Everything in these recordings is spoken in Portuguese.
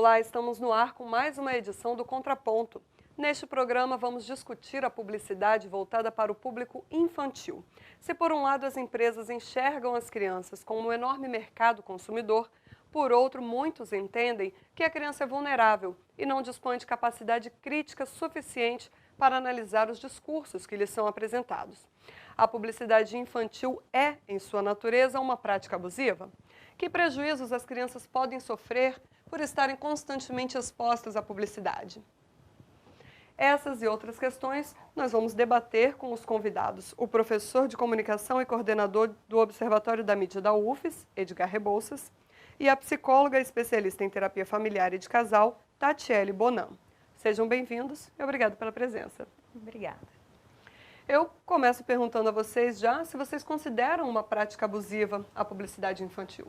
Olá, estamos no ar com mais uma edição do Contraponto. Neste programa vamos discutir a publicidade voltada para o público infantil. Se por um lado as empresas enxergam as crianças como um enorme mercado consumidor, por outro muitos entendem que a criança é vulnerável e não dispõe de capacidade crítica suficiente para analisar os discursos que lhes são apresentados. A publicidade infantil é, em sua natureza, uma prática abusiva? Que prejuízos as crianças podem sofrer por estarem constantemente expostas à publicidade? Essas e outras questões nós vamos debater com os convidados, o professor de comunicação e coordenador do Observatório da Mídia da UFES, Edgar Rebouças, e a psicóloga especialista em terapia familiar e de casal, Tatiele Bonan. Sejam bem-vindos e obrigado pela presença. Obrigada. Eu começo perguntando a vocês já se vocês consideram uma prática abusiva a publicidade infantil.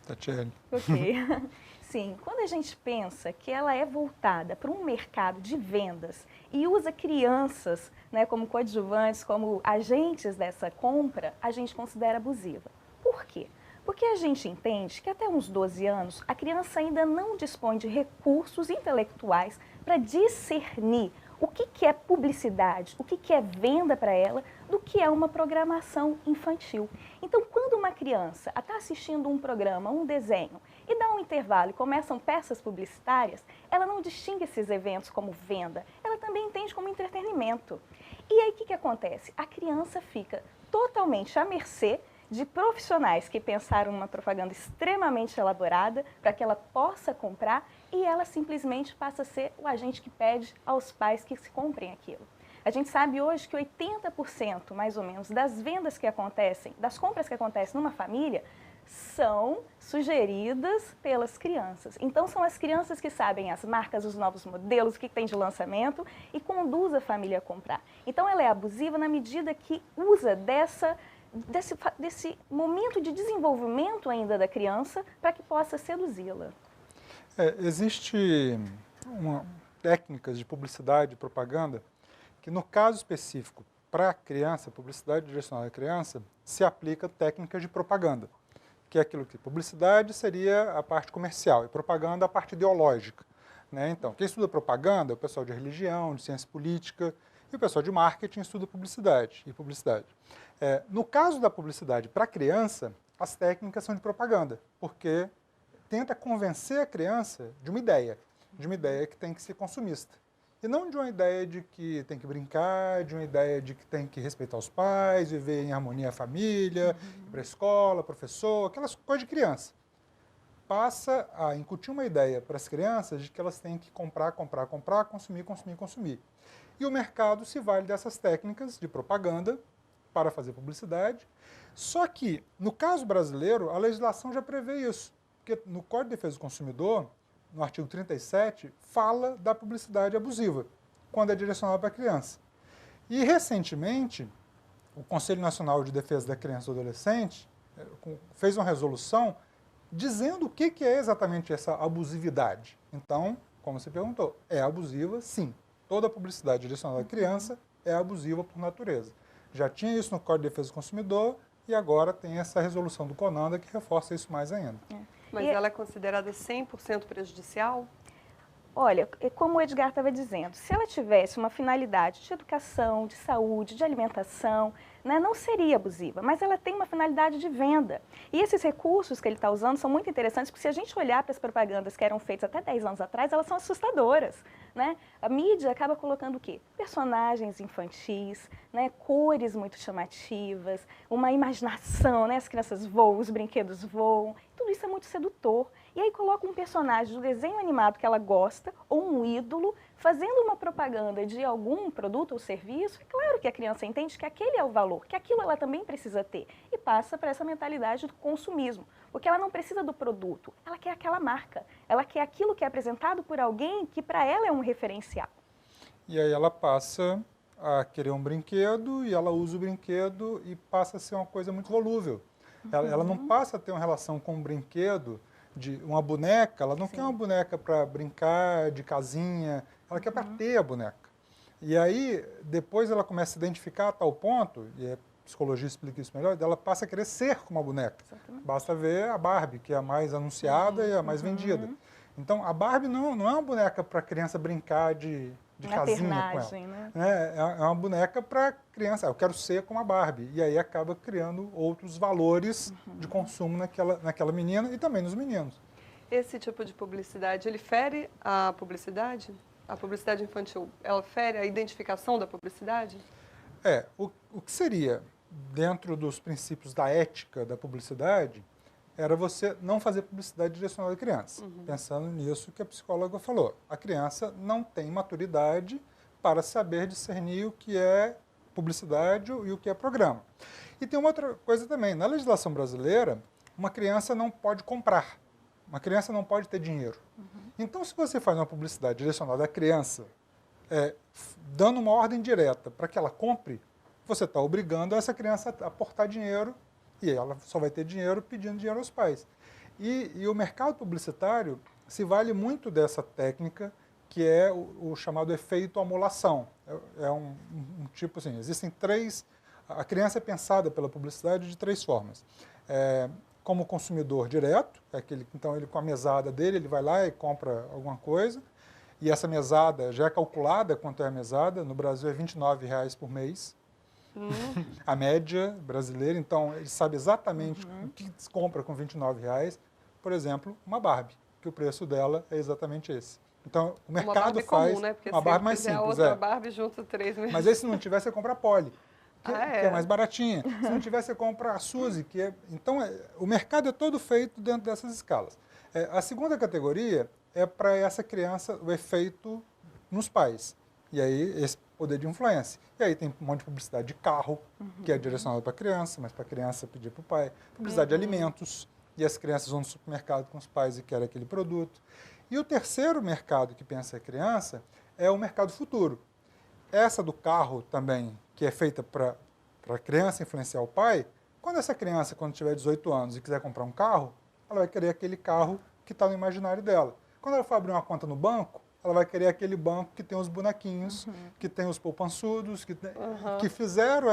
Tatiele. Ok. Sim, quando a gente pensa que ela é voltada para um mercado de vendas e usa crianças, né, como coadjuvantes, como agentes dessa compra, a gente considera abusiva. Por quê? Porque a gente entende que até uns 12 anos a criança ainda não dispõe de recursos intelectuais para discernir o que é publicidade, o que é venda para ela, do que é uma programação infantil. Então, quando uma criança está assistindo um programa, um desenho, e dá um intervalo e começam peças publicitárias, ela não distingue esses eventos como venda, ela também entende como entretenimento. E aí, o que acontece? A criança fica totalmente à mercê de profissionais que pensaram numa propaganda extremamente elaborada para que ela possa comprar e ela simplesmente passa a ser o agente que pede aos pais que se comprem aquilo. A gente sabe hoje que 80% mais ou menos das vendas que acontecem, das compras que acontecem numa família, são sugeridas pelas crianças. Então são as crianças que sabem as marcas, os novos modelos, o que tem de lançamento e conduz a família a comprar. Então ela é abusiva na medida que usa desse momento de desenvolvimento ainda da criança para que possa seduzi-la. Existe técnicas de publicidade e propaganda que, no caso específico, para a criança, publicidade direcionada à criança, se aplica técnicas de propaganda, que é aquilo que publicidade seria a parte comercial e propaganda a parte ideológica, né? Então, quem estuda propaganda é o pessoal de religião, de ciência política, e o pessoal de marketing estuda publicidade e publicidade. No caso da publicidade para criança, as técnicas são de propaganda, porque tenta convencer a criança de uma ideia que tem que ser consumista. E não de uma ideia de que tem que brincar, de uma ideia de que tem que respeitar os pais, viver em harmonia a família, ir para a escola, professor, aquelas coisas de criança. Passa a incutir uma ideia para as crianças de que elas têm que comprar, comprar, comprar, consumir, consumir, consumir. E o mercado se vale dessas técnicas de propaganda para fazer publicidade. Só que, no caso brasileiro, a legislação já prevê isso. Porque no Código de Defesa do Consumidor, no artigo 37, fala da publicidade abusiva, quando é direcionada para a criança. E, recentemente, o Conselho Nacional de Defesa da Criança e do Adolescente fez uma resolução dizendo o que é exatamente essa abusividade. Então, como você perguntou, é abusiva, sim. Toda publicidade direcionada à criança é abusiva por natureza. Já tinha isso no Código de Defesa do Consumidor e agora tem essa resolução do CONANDA que reforça isso mais ainda. Mas ela é considerada 100% prejudicial? Olha, como o Edgar estava dizendo, se ela tivesse uma finalidade de educação, de saúde, de alimentação, né, não seria abusiva, mas ela tem uma finalidade de venda. E esses recursos que ele está usando são muito interessantes, porque se a gente olhar para as propagandas que eram feitas até 10 anos atrás, elas são assustadoras, né? A mídia acaba colocando o quê? Personagens infantis, né, cores muito chamativas, uma imaginação, né, as crianças voam, os brinquedos voam, tudo isso é muito sedutor. E aí coloca um personagem do desenho animado que ela gosta, ou um ídolo, fazendo uma propaganda de algum produto ou serviço. É claro que a criança entende que aquele é o valor, que aquilo ela também precisa ter. E passa para essa mentalidade do consumismo. Porque ela não precisa do produto, ela quer aquela marca. Ela quer aquilo que é apresentado por alguém que para ela é um referencial. E aí ela passa a querer um brinquedo e ela usa o brinquedo e passa a ser uma coisa muito volúvel. Ela não passa a ter uma relação com um brinquedo de uma boneca, ela não quer uma boneca para brincar de casinha, ela quer para ter a boneca. E aí, depois ela começa a se identificar a tal ponto, e a psicologia explica isso melhor, ela passa a querer ser como uma boneca. Exatamente. Basta ver a Barbie, que é a mais anunciada e a mais vendida. Então, a Barbie não é uma boneca para a criança brincar de casinha com ela. Né? É uma boneca para criança, eu quero ser como a Barbie. E aí acaba criando outros valores de consumo naquela menina e também nos meninos. Esse tipo de publicidade, ele fere a publicidade? A publicidade infantil, ela fere a identificação da publicidade? O que seria, dentro dos princípios da ética da publicidade, era você não fazer publicidade direcionada à criança. Pensando nisso que a psicóloga falou. A criança não tem maturidade para saber discernir o que é publicidade e o que é programa. E tem uma outra coisa também. Na legislação brasileira, uma criança não pode comprar. Uma criança não pode ter dinheiro. Então, se você faz uma publicidade direcionada à criança, dando uma ordem direta para que ela compre, você está obrigando essa criança a aportar dinheiro e ela só vai ter dinheiro pedindo dinheiro aos pais. E o mercado publicitário se vale muito dessa técnica, que é o chamado efeito amolação. É um tipo assim, existem três... A criança é pensada pela publicidade de três formas. Como consumidor direto, então ele com a mesada dele, ele vai lá e compra alguma coisa, e essa mesada já é calculada quanto é a mesada, no Brasil é R$29 por mês, a média brasileira, então ele sabe exatamente o que se compra com R$29, por exemplo, uma Barbie, que o preço dela é exatamente esse. Então o mercado uma Barbie faz comum, né? Porque uma Barbie mais simples. A outra Barbie junto 3 mesmo. Mas aí se não tiver, você compra a Polly. Que é mais baratinha. Se não tiver, você compra a Suzy, que é... Então, o mercado é todo feito dentro dessas escalas. A segunda categoria é para essa criança, o efeito nos pais. E aí, esse poder de influência. E aí tem um monte de publicidade de carro, que é direcionada para a criança, mas para a criança pedir para o pai. Publicidade de alimentos, e as crianças vão no supermercado com os pais e querem aquele produto. E o terceiro mercado que pensa a criança é o mercado futuro. Essa do carro também, que é feita para a criança influenciar o pai, quando essa criança, quando tiver 18 anos e quiser comprar um carro, ela vai querer aquele carro que está no imaginário dela. Quando ela for abrir uma conta no banco, ela vai querer aquele banco que tem os bonequinhos, que tem os poupançudos, que fizeram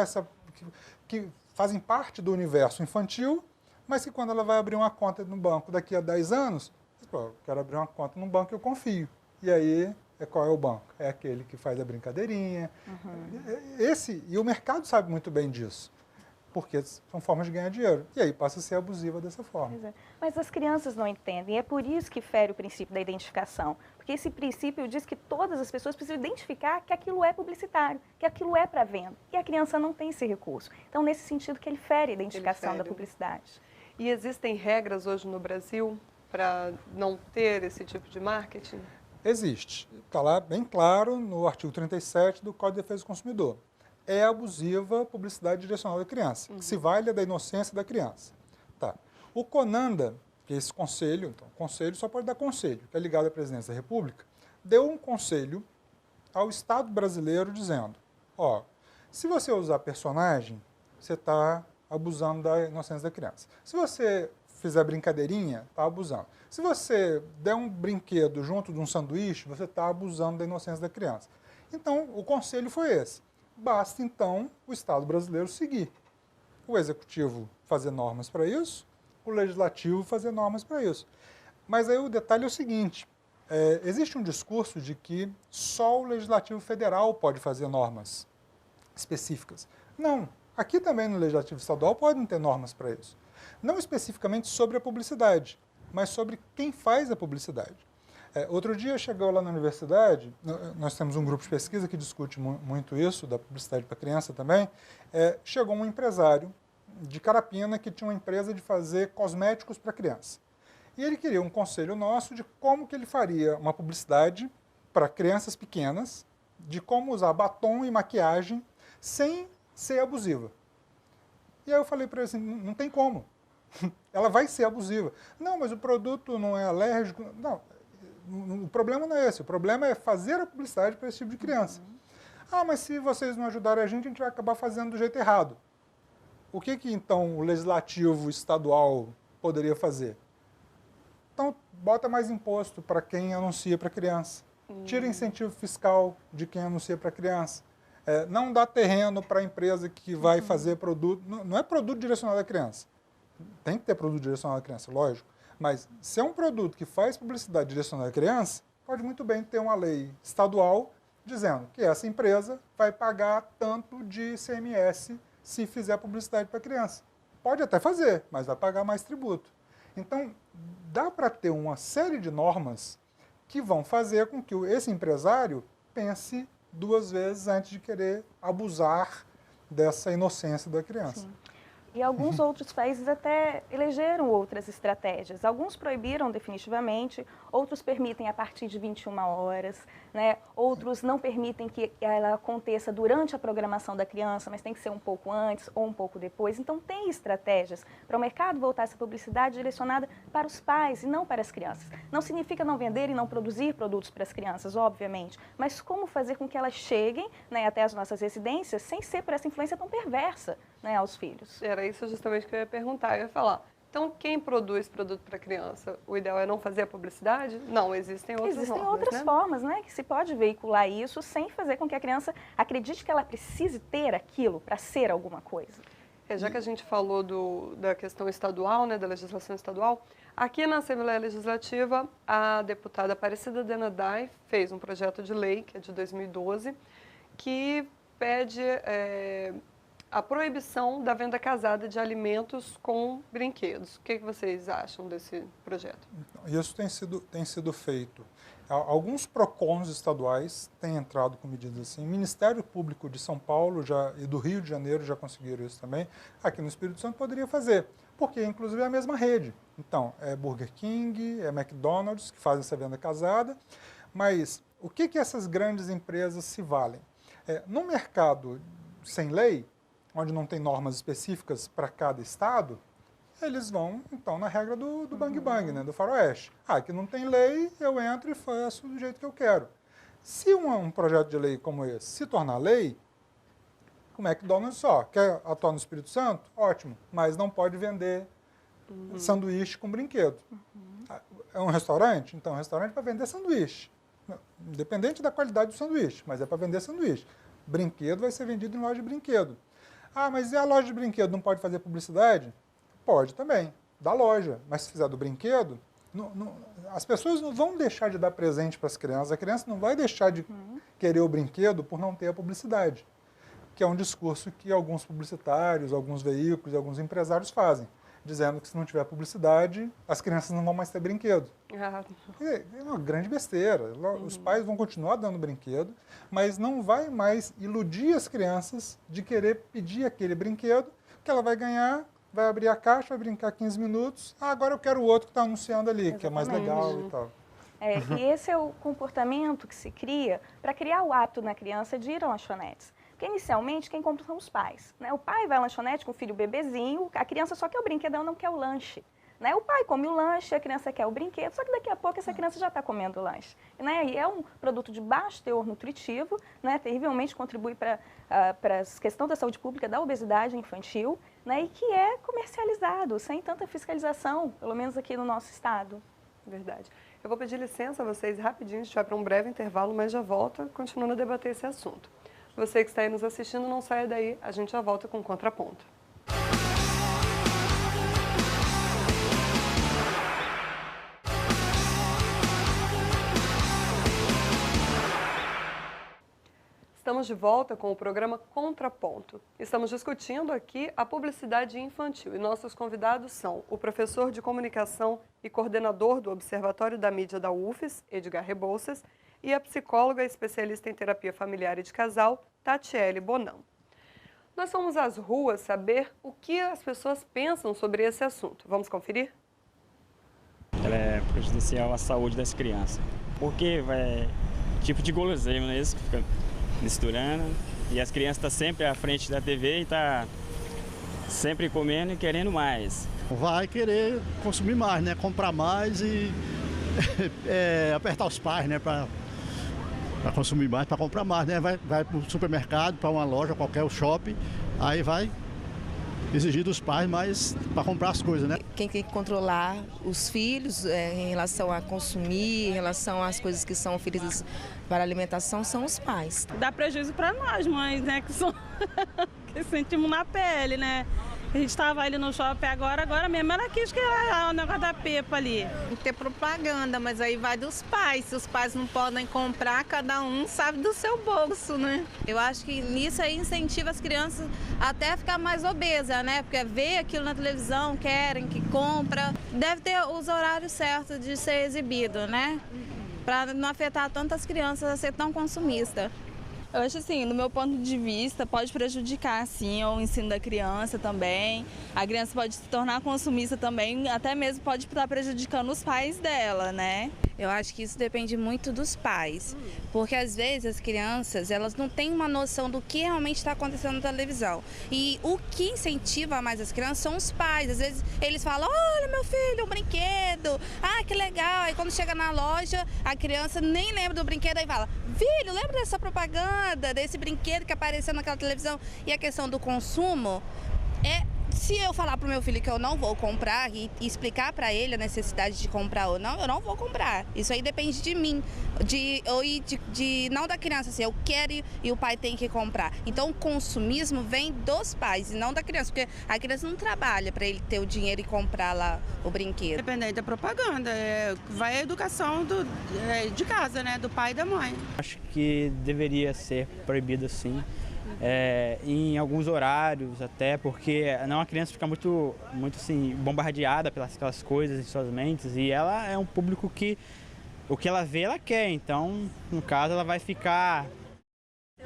que fazem parte do universo infantil, mas que quando ela vai abrir uma conta no banco daqui a 10 anos, eu quero abrir uma conta num banco que eu confio. E aí... Qual é o banco? É aquele que faz a brincadeirinha. E o mercado sabe muito bem disso, porque são formas de ganhar dinheiro. E aí passa a ser abusiva dessa forma. Mas as crianças não entendem, é por isso que fere o princípio da identificação. Porque esse princípio diz que todas as pessoas precisam identificar que aquilo é publicitário, que aquilo é para venda. E a criança não tem esse recurso. Então, nesse sentido que ele fere a identificação da publicidade. E existem regras hoje no Brasil para não ter esse tipo de marketing? Existe. Está lá bem claro no artigo 37 do Código de Defesa do Consumidor. É abusiva publicidade direcionada à criança, que se vale da inocência da criança. Tá. O CONANDA, que é esse conselho, então, conselho só pode dar conselho, que é ligado à presidência da República, deu um conselho ao Estado brasileiro dizendo, se você usar personagem, você está abusando da inocência da criança. Se você fizer brincadeirinha, está abusando. Se você der um brinquedo junto de um sanduíche, você está abusando da inocência da criança. Então, o conselho foi esse. Basta, então, o Estado brasileiro seguir. O Executivo fazer normas para isso, o Legislativo fazer normas para isso. Mas aí o detalhe é o seguinte, existe um discurso de que só o Legislativo Federal pode fazer normas específicas. Não, aqui também no Legislativo Estadual podem ter normas para isso. Não especificamente sobre a publicidade, mas sobre quem faz a publicidade. Outro dia chegou lá na universidade, nós temos um grupo de pesquisa que discute muito isso, da publicidade para criança também, chegou um empresário de Carapina que tinha uma empresa de fazer cosméticos para criança. E ele queria um conselho nosso de como que ele faria uma publicidade para crianças pequenas, de como usar batom e maquiagem sem ser abusiva. E aí eu falei para ele assim, não tem como. Ela vai ser abusiva. Não, mas o produto não é alérgico. Não, o problema não é esse. O problema é fazer a publicidade para esse tipo de criança. Mas se vocês não ajudarem a gente vai acabar fazendo do jeito errado. O que então o legislativo estadual poderia fazer? Então, bota mais imposto para quem anuncia para criança. Tira incentivo fiscal de quem anuncia para criança. Não dá terreno para a empresa que vai fazer produto. Não é produto direcionado à criança. Tem que ter produto direcionado à criança, lógico. Mas se é um produto que faz publicidade direcionada à criança, pode muito bem ter uma lei estadual dizendo que essa empresa vai pagar tanto de ICMS se fizer publicidade para criança. Pode até fazer, mas vai pagar mais tributo. Então, dá para ter uma série de normas que vão fazer com que esse empresário pense 2 vezes antes de querer abusar dessa inocência da criança. Sim. E alguns outros países até elegeram outras estratégias. Alguns proibiram definitivamente, outros permitem a partir de 21 horas, né? Outros não permitem que ela aconteça durante a programação da criança, mas tem que ser um pouco antes ou um pouco depois. Então, tem estratégias para o mercado voltar essa publicidade direcionada para os pais e não para as crianças. Não significa não vender e não produzir produtos para as crianças, obviamente, mas como fazer com que elas cheguem, né, até as nossas residências sem ser por essa influência tão perversa, né, aos filhos. Era isso justamente que eu ia perguntar. Eu ia falar, então quem produz produto para criança, o ideal é não fazer a publicidade? Não, existem outras formas, né, que se pode veicular isso sem fazer com que a criança acredite que ela precise ter aquilo para ser alguma coisa. Já que a gente falou da questão estadual, né, da legislação estadual, aqui na Assembleia Legislativa, a deputada Aparecida Denadai fez um projeto de lei, que é de 2012, que pede a proibição da venda casada de alimentos com brinquedos. O que vocês acham desse projeto? Isso tem sido feito. Alguns PROCONs estaduais têm entrado com medidas assim. O Ministério Público de São Paulo e do Rio de Janeiro já conseguiram isso também. Aqui no Espírito Santo poderia fazer, porque inclusive é a mesma rede. Então, é Burger King, é McDonald's que fazem essa venda casada. Mas o que essas grandes empresas se valem? No mercado sem lei, onde não tem normas específicas para cada estado, eles vão, então, na regra do bang bang, né, do faroeste. Aqui não tem lei, eu entro e faço do jeito que eu quero. Se um projeto de lei como esse se tornar lei, o McDonald's quer atuar no Espírito Santo? Ótimo, mas não pode vender sanduíche com brinquedo. É um restaurante? Então, é um restaurante para vender sanduíche. Independente da qualidade do sanduíche, mas é para vender sanduíche. Brinquedo vai ser vendido em loja de brinquedo. Mas e a loja de brinquedo não pode fazer publicidade? Pode também, da loja. Mas se fizer do brinquedo, as pessoas não vão deixar de dar presente para as crianças. A criança não vai deixar de querer o brinquedo por não ter a publicidade. Que é um discurso que alguns publicitários, alguns veículos, alguns empresários fazem. Dizendo que se não tiver publicidade, as crianças não vão mais ter brinquedo. É uma grande besteira. Os pais vão continuar dando brinquedo, mas não vai mais iludir as crianças de querer pedir aquele brinquedo, que ela vai ganhar, vai abrir a caixa, vai brincar 15 minutos. Agora eu quero o outro que está anunciando ali, que é mais legal e tal. E esse é o comportamento que se cria para criar o hábito na criança de ir a lanchonetes. Porque inicialmente quem compra são os pais, né? O pai vai à lanchonete com o filho bebezinho, a criança só quer o brinquedo, ela não quer o lanche. Né? O pai come o lanche, a criança quer o brinquedo, só que daqui a pouco essa criança já está comendo o lanche. Né? E é um produto de baixo teor nutritivo, né? Terrivelmente contribui para a questão da saúde pública, da obesidade infantil, né? E que é comercializado sem tanta fiscalização, pelo menos aqui no nosso estado. Verdade. Eu vou pedir licença a vocês rapidinho, a gente vai para um breve intervalo, mas já volta continuando a debater esse assunto. Você que está aí nos assistindo, não saia daí, a gente já volta com o Contraponto. Estamos de volta com o programa Contraponto. Estamos discutindo aqui a publicidade infantil e nossos convidados são o professor de comunicação e coordenador do Observatório da Mídia da UFES, Edgar Rebouças, e a psicóloga especialista em terapia familiar e de casal, Tatiele Bonan. Nós fomos às ruas saber o que as pessoas pensam sobre esse assunto. Vamos conferir? Ela é prejudicial à saúde das crianças, porque é tipo de guloseima, não é isso? Que fica misturando, e as crianças estão sempre à frente da TV e estão sempre comendo e querendo mais. Vai querer consumir mais, né? Comprar mais e apertar os pais, né? Para consumir mais, para comprar mais, né? Vai para o supermercado, para uma loja, qualquer shopping, aí vai exigir dos pais mais para comprar as coisas, né? Quem tem que controlar os filhos em relação a consumir, em relação às coisas que são oferecidas para alimentação, são os pais. Dá prejuízo para nós, mães, né? Que sentimos na pele, né? A gente estava ali no shopping agora mesmo, ela quis que era o negócio da pepa ali. Tem que ter propaganda, mas aí vai dos pais. Se os pais não podem comprar, cada um sabe do seu bolso, né? Eu acho que nisso aí incentiva as crianças até a ficar mais obesas, né? Porque vê aquilo na televisão, querem que compra. Deve ter os horários certos de ser exibido, né? Para não afetar tantas crianças a ser tão consumista. Eu acho assim, no meu ponto de vista, pode prejudicar, sim, o ensino da criança também. A criança pode se tornar consumista também, até mesmo pode estar prejudicando os pais dela, né? Eu acho que isso depende muito dos pais, porque às vezes as crianças, elas não têm uma noção do que realmente está acontecendo na televisão. E o que incentiva mais as crianças são os pais. Às vezes eles falam, olha meu filho, um brinquedo, ah, que legal. Aí quando chega na loja, a criança nem lembra do brinquedo, aí fala, filho, lembra dessa propaganda, desse brinquedo que apareceu naquela televisão? E a questão do consumo se eu falar pro meu filho que eu não vou comprar e explicar para ele a necessidade de comprar ou não, eu não vou comprar. Isso aí depende de mim, não da criança, assim, eu quero e o pai tem que comprar. Então o consumismo vem dos pais e não da criança, porque a criança não trabalha para ele ter o dinheiro e comprar lá o brinquedo. Dependente da propaganda, vai a educação de casa, né, do pai e da mãe. Acho que deveria ser proibido sim. Em alguns horários até, porque não a criança fica muito assim, bombardeada pelas aquelas coisas em suas mentes e ela é um público que o que ela vê, ela quer, então no caso ela vai ficar,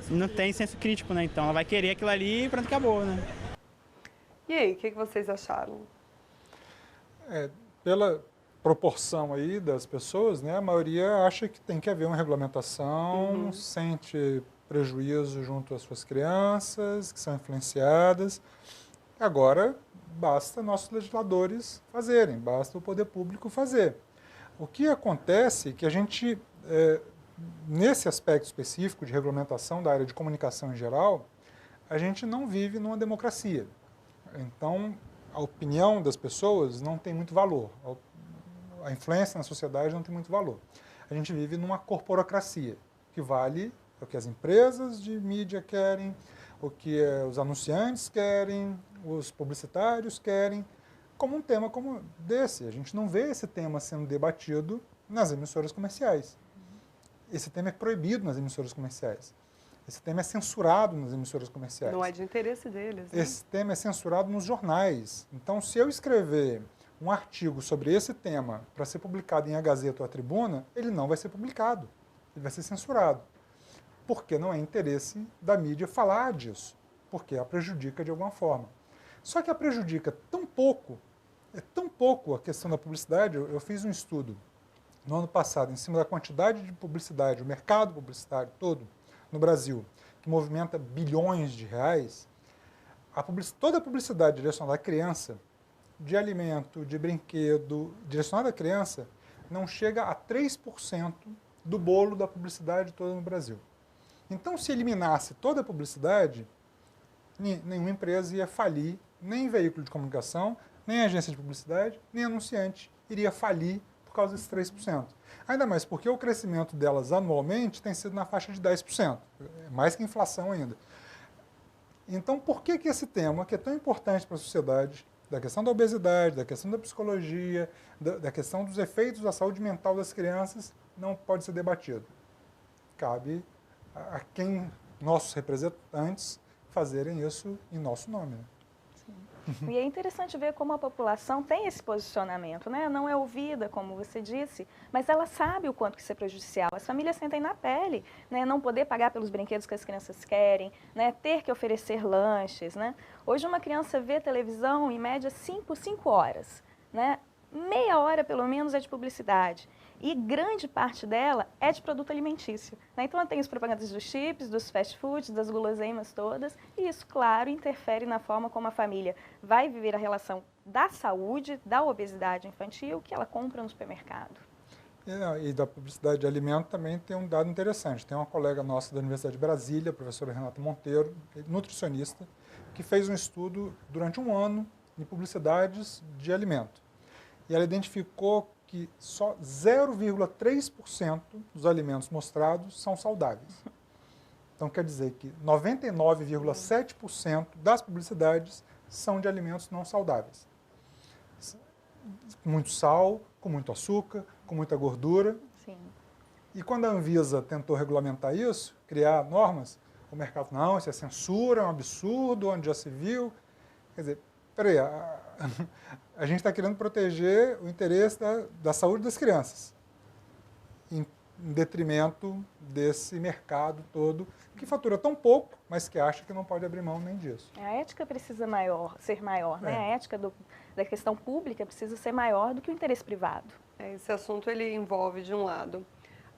não tem senso crítico, né, então ela vai querer aquilo ali e pronto, acabou, né. E aí, o que vocês acharam? Pela proporção aí das pessoas, né, a maioria acha que tem que haver uma regulamentação, sente prejuízo junto às suas crianças, que são influenciadas. Agora, basta nossos legisladores fazerem, basta o poder público fazer. O que acontece é que a gente, nesse aspecto específico de regulamentação da área de comunicação em geral, a gente não vive numa democracia. Então, a opinião das pessoas não tem muito valor, a influência na sociedade não tem muito valor. A gente vive numa corporocracia, que vale o que as empresas de mídia querem, o que os anunciantes querem, os publicitários querem, como um tema como desse. A gente não vê esse tema sendo debatido nas emissoras comerciais. Esse tema é proibido nas emissoras comerciais. Esse tema é censurado nas emissoras comerciais. Não é de interesse deles, né? Esse tema é censurado nos jornais. Então, se eu escrever um artigo sobre esse tema para ser publicado em A Gazeta ou A Tribuna, ele não vai ser publicado, ele vai ser censurado. Porque não é interesse da mídia falar disso, porque a prejudica de alguma forma. Só que a prejudica tão pouco, é tão pouco a questão da publicidade. Eu fiz um estudo no ano passado em cima da quantidade de publicidade, o mercado publicitário todo no Brasil, que movimenta bilhões de reais. Toda a publicidade direcionada à criança, de alimento, de brinquedo, direcionada à criança, não chega a 3% do bolo da publicidade toda no Brasil. Então, se eliminasse toda a publicidade, nenhuma empresa ia falir, nem veículo de comunicação, nem agência de publicidade, nem anunciante iria falir por causa desses 3%. Ainda mais porque o crescimento delas anualmente tem sido na faixa de 10%, mais que inflação ainda. Então, por que esse tema, que é tão importante para a sociedade, da questão da obesidade, da questão da psicologia, da questão dos efeitos da saúde mental das crianças, não pode ser debatido? Cabe a quem nossos representantes fazerem isso em nosso nome. Né? E é interessante ver como a população tem esse posicionamento, né? Não é ouvida, como você disse, mas ela sabe o quanto que isso é prejudicial. As famílias sentem na pele, né? Não poder pagar pelos brinquedos que as crianças querem, né? Ter que oferecer lanches, né? Hoje uma criança vê televisão em média 5 horas, né? Meia hora pelo menos é de publicidade. E grande parte dela é de produto alimentício. Né? Então, tem as propagandas dos chips, dos fast foods, das guloseimas todas, e isso, claro, interfere na forma como a família vai viver a relação da saúde, da obesidade infantil, que ela compra no supermercado. E da publicidade de alimento também tem um dado interessante. Tem uma colega nossa da Universidade de Brasília, a professora Renata Monteiro, nutricionista, que fez um estudo durante um ano em publicidades de alimento. E ela identificou que só 0,3% dos alimentos mostrados são saudáveis. Então, quer dizer que 99,7% das publicidades são de alimentos não saudáveis. Com muito sal, com muito açúcar, com muita gordura. Sim. E quando a Anvisa tentou regulamentar isso, criar normas, o mercado, não, isso é censura, é um absurdo, onde já se viu. Quer dizer, peraí, a gente está querendo proteger o interesse da saúde das crianças, em detrimento desse mercado todo, que fatura tão pouco, mas que acha que não pode abrir mão nem disso. A ética precisa ser maior, né? A ética da questão pública precisa ser maior do que o interesse privado. Esse assunto ele envolve, de um lado,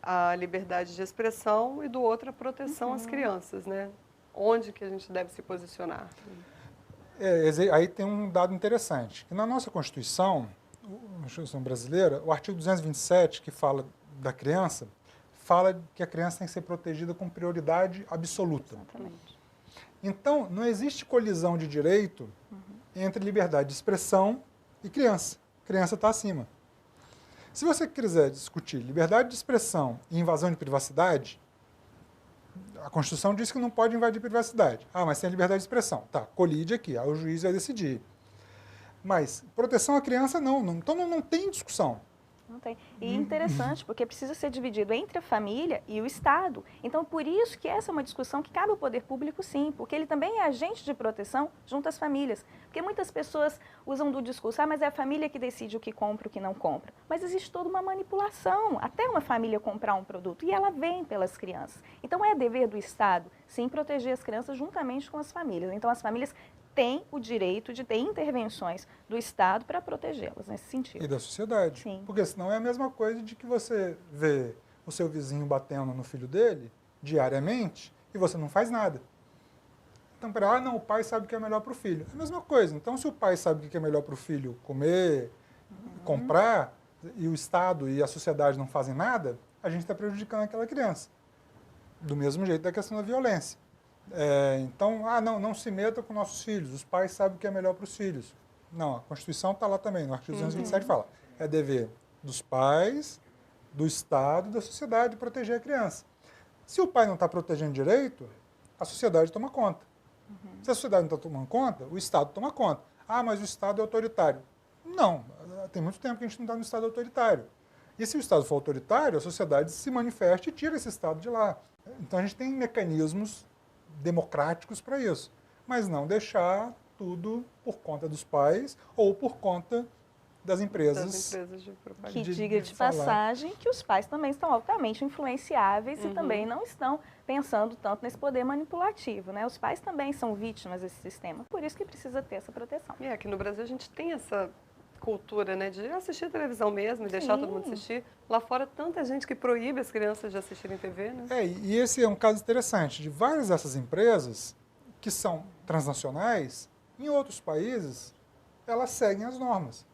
a liberdade de expressão e do outro a proteção às crianças, né? Onde que a gente deve se posicionar? Aí tem um dado interessante, que na nossa Constituição brasileira, o artigo 227, que fala da criança, fala que a criança tem que ser protegida com prioridade absoluta. Exatamente. Então, não existe colisão de direito entre liberdade de expressão e criança. Criança está acima. Se você quiser discutir liberdade de expressão e invasão de privacidade, a Constituição diz que não pode invadir privacidade. Ah, mas tem liberdade de expressão. Tá, colide aqui, aí o juiz vai decidir. Mas proteção à criança, não. Então não tem discussão. Não tem. E interessante, porque precisa ser dividido entre a família e o Estado. Então, por isso que essa é uma discussão que cabe ao poder público, sim, porque ele também é agente de proteção junto às famílias. Porque muitas pessoas usam do discurso, mas é a família que decide o que compra e o que não compra. Mas existe toda uma manipulação, até uma família comprar um produto, e ela vem pelas crianças. Então, é dever do Estado, sim, proteger as crianças juntamente com as famílias. Então, as famílias têm o direito de ter intervenções do Estado para protegê-las nesse sentido. E da sociedade. Sim. Porque senão é a mesma coisa de que você vê o seu vizinho batendo no filho dele diariamente e você não faz nada. Então, não, o pai sabe o que é melhor para o filho. É a mesma coisa. Então, se o pai sabe o que é melhor para o filho comer, comprar, e o Estado e a sociedade não fazem nada, a gente está prejudicando aquela criança. Do mesmo jeito da questão da violência. Então, não se meta com nossos filhos, os pais sabem o que é melhor para os filhos. Não, a Constituição está lá também, no artigo 227 fala, é dever dos pais, do Estado e da sociedade proteger a criança. Se o pai não está protegendo direito, a sociedade toma conta. Se a sociedade não está tomando conta, o Estado toma conta. Ah, mas o Estado é autoritário. Não, tem muito tempo que a gente não está no Estado autoritário. E se o Estado for autoritário, a sociedade se manifesta e tira esse Estado de lá. Então a gente tem mecanismos democráticos para isso, mas não deixar tudo por conta dos pais ou por conta das empresas de propaganda. Que diga de passagem que os pais também estão altamente influenciáveis e também não estão pensando tanto nesse poder manipulativo, né? Os pais também são vítimas desse sistema, por isso que precisa ter essa proteção. E aqui no Brasil a gente tem essa cultura, né, de assistir televisão mesmo e deixar todo mundo assistir. Lá fora, tanta gente que proíbe as crianças de assistirem TV, né? E esse é um caso interessante de várias dessas empresas que são transnacionais, em outros países, elas seguem as normas.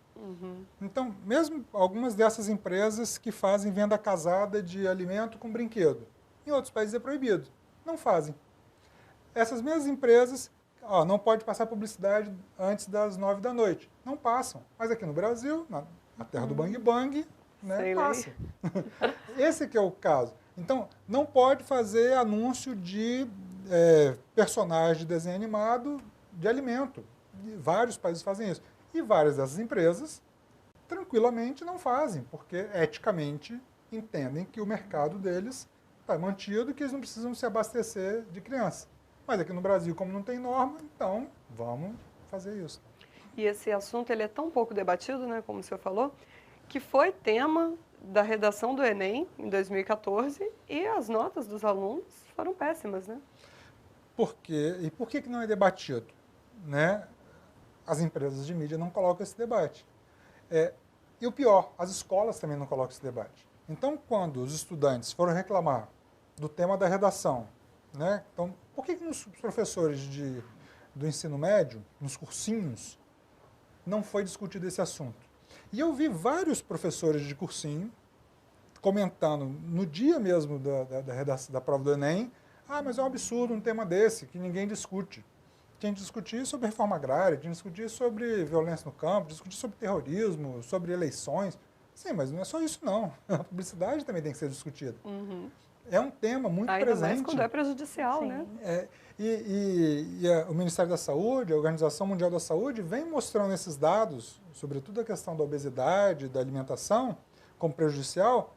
Então, mesmo algumas dessas empresas que fazem venda casada de alimento com brinquedo, em outros países é proibido, não fazem. Essas mesmas empresas, não pode passar publicidade antes das 9 da noite. Não passam. Mas aqui no Brasil, na terra do Bang Bang, né, passa. Esse que é o caso. Então, não pode fazer anúncio de personagem de desenho animado de alimento. E vários países fazem isso. E várias dessas empresas, tranquilamente, não fazem, porque eticamente entendem que o mercado deles está mantido e que eles não precisam se abastecer de criança. Mas aqui no Brasil, como não tem norma, então vamos fazer isso. E esse assunto ele é tão pouco debatido, né, como o senhor falou, que foi tema da redação do Enem em 2014 e as notas dos alunos foram péssimas, né? Por quê? E por que não é debatido? Né? As empresas de mídia não colocam esse debate. E o pior, as escolas também não colocam esse debate. Então, quando os estudantes foram reclamar do tema da redação, né? Então, por que nos professores do ensino médio, nos cursinhos, não foi discutido esse assunto? E eu vi vários professores de cursinho comentando no dia mesmo da prova do Enem, mas é um absurdo um tema desse, que ninguém discute. Tinha que discutir sobre reforma agrária, tinha que discutir sobre violência no campo, discutir sobre terrorismo, sobre eleições. Sim, mas não é só isso não. A publicidade também tem que ser discutida. é um tema muito ainda presente. Mais quando é prejudicial, Sim. né? O Ministério da Saúde, a Organização Mundial da Saúde, vem mostrando esses dados, sobretudo a questão da obesidade, da alimentação, como prejudicial,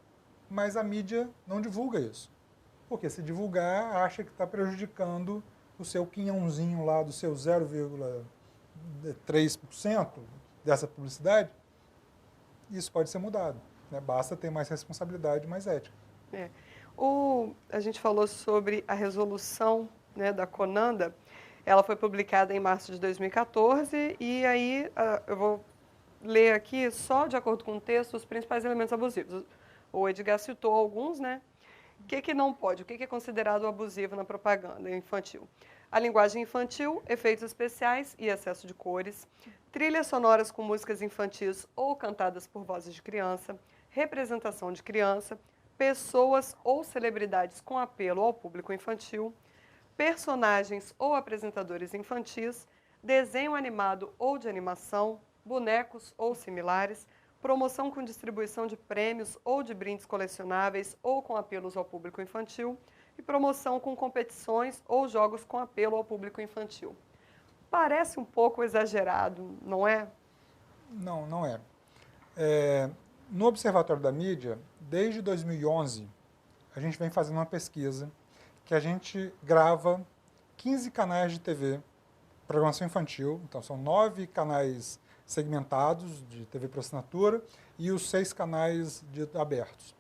mas a mídia não divulga isso. Porque se divulgar, acha que está prejudicando o seu quinhãozinho lá, do seu 0,3% dessa publicidade. Isso pode ser mudado, né? Basta ter mais responsabilidade, mais ética. A gente falou sobre a resolução, né, da CONANDA. Ela foi publicada em março de 2014 e aí eu vou ler aqui, só de acordo com o texto, os principais elementos abusivos. O Edgar citou alguns, né? O que não pode? O que é considerado abusivo na propaganda infantil? A linguagem infantil, efeitos especiais e excesso de cores, trilhas sonoras com músicas infantis ou cantadas por vozes de criança, representação de criança, pessoas ou celebridades com apelo ao público infantil, personagens ou apresentadores infantis, desenho animado ou de animação, bonecos ou similares, promoção com distribuição de prêmios ou de brindes colecionáveis ou com apelos ao público infantil e promoção com competições ou jogos com apelo ao público infantil. Parece um pouco exagerado, não é? Não, não é. No Observatório da Mídia, desde 2011, a gente vem fazendo uma pesquisa que a gente grava 15 canais de TV, programação infantil, então são 9 canais segmentados de TV por assinatura e os 6 canais abertos.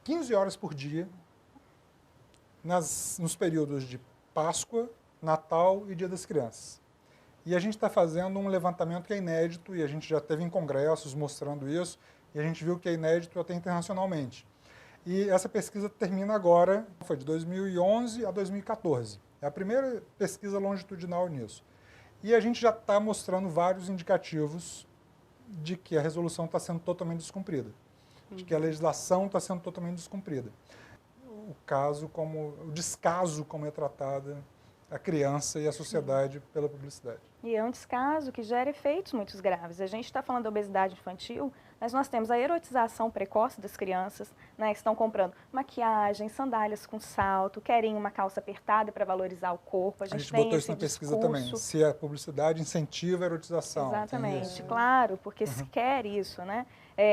15 horas por dia, nos períodos de Páscoa, Natal e Dia das Crianças. E a gente está fazendo um levantamento que é inédito, e a gente já teve em congressos mostrando isso, e a gente viu que é inédito até internacionalmente. E essa pesquisa termina agora, foi de 2011 a 2014. É a primeira pesquisa longitudinal nisso. E a gente já está mostrando vários indicativos de que a resolução está sendo totalmente descumprida, de que a legislação está sendo totalmente descumprida. O descaso como é tratada a criança e a sociedade pela publicidade. E é um descaso que gera efeitos muito graves. A gente está falando da obesidade infantil, mas nós temos a erotização precoce das crianças, né, que estão comprando maquiagem, sandálias com salto, querem uma calça apertada para valorizar o corpo. A gente botou isso na pesquisa também, se a publicidade incentiva a erotização. Exatamente, claro, porque se quer isso, né?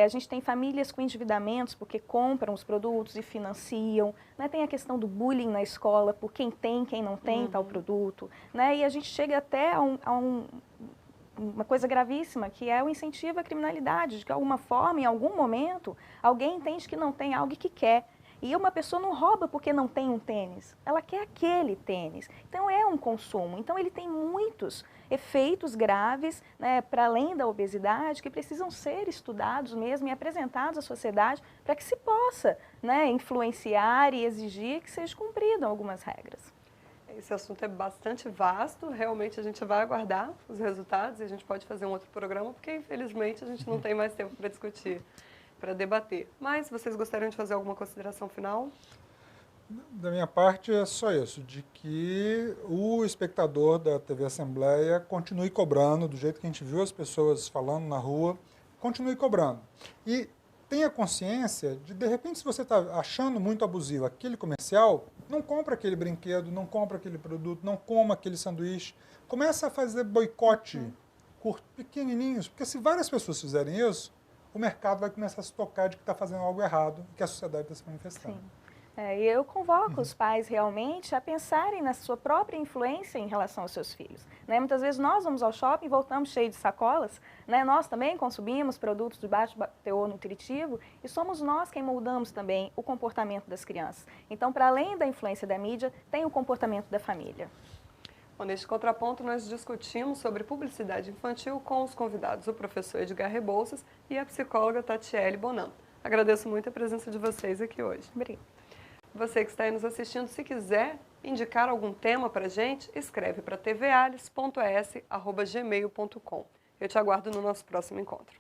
A gente tem famílias com endividamentos porque compram os produtos e financiam, né? Tem a questão do bullying na escola, por quem tem, quem não tem tal produto, né? E a gente chega até a uma coisa gravíssima, que é o incentivo à criminalidade, de que de alguma forma, em algum momento, alguém entende que não tem algo que quer. E uma pessoa não rouba porque não tem um tênis, ela quer aquele tênis. Então é um consumo, então ele tem muitos efeitos graves, né, para além da obesidade, que precisam ser estudados mesmo e apresentados à sociedade para que se possa, né, influenciar e exigir que seja cumpridas algumas regras. Esse assunto é bastante vasto, realmente a gente vai aguardar os resultados e a gente pode fazer um outro programa, porque infelizmente a gente não tem mais tempo para discutir, para debater. Mas vocês gostariam de fazer alguma consideração final? Da minha parte é só isso, de que o espectador da TV Assembleia continue cobrando, do jeito que a gente viu as pessoas falando na rua, continue cobrando. E tenha consciência de repente, se você está achando muito abusivo aquele comercial, não compra aquele brinquedo, não compra aquele produto, não coma aquele sanduíche. Começa a fazer boicote pequenininhos, porque se várias pessoas fizerem isso, o mercado vai começar a se tocar de que está fazendo algo errado, que a sociedade está se manifestando. Sim. E eu convoco os pais realmente a pensarem na sua própria influência em relação aos seus filhos. Né? Muitas vezes nós vamos ao shopping e voltamos cheios de sacolas, né? Nós também consumimos produtos de baixo teor nutritivo e somos nós quem moldamos também o comportamento das crianças. Então, para além da influência da mídia, tem o comportamento da família. Bom, neste contraponto, nós discutimos sobre publicidade infantil com os convidados, o professor Edgar Rebouças e a psicóloga Tatiele Bonan. Agradeço muito a presença de vocês aqui hoje. Obrigada. Você que está aí nos assistindo, se quiser indicar algum tema para a gente, escreve para tvales.es@gmail.com. Eu te aguardo no nosso próximo encontro.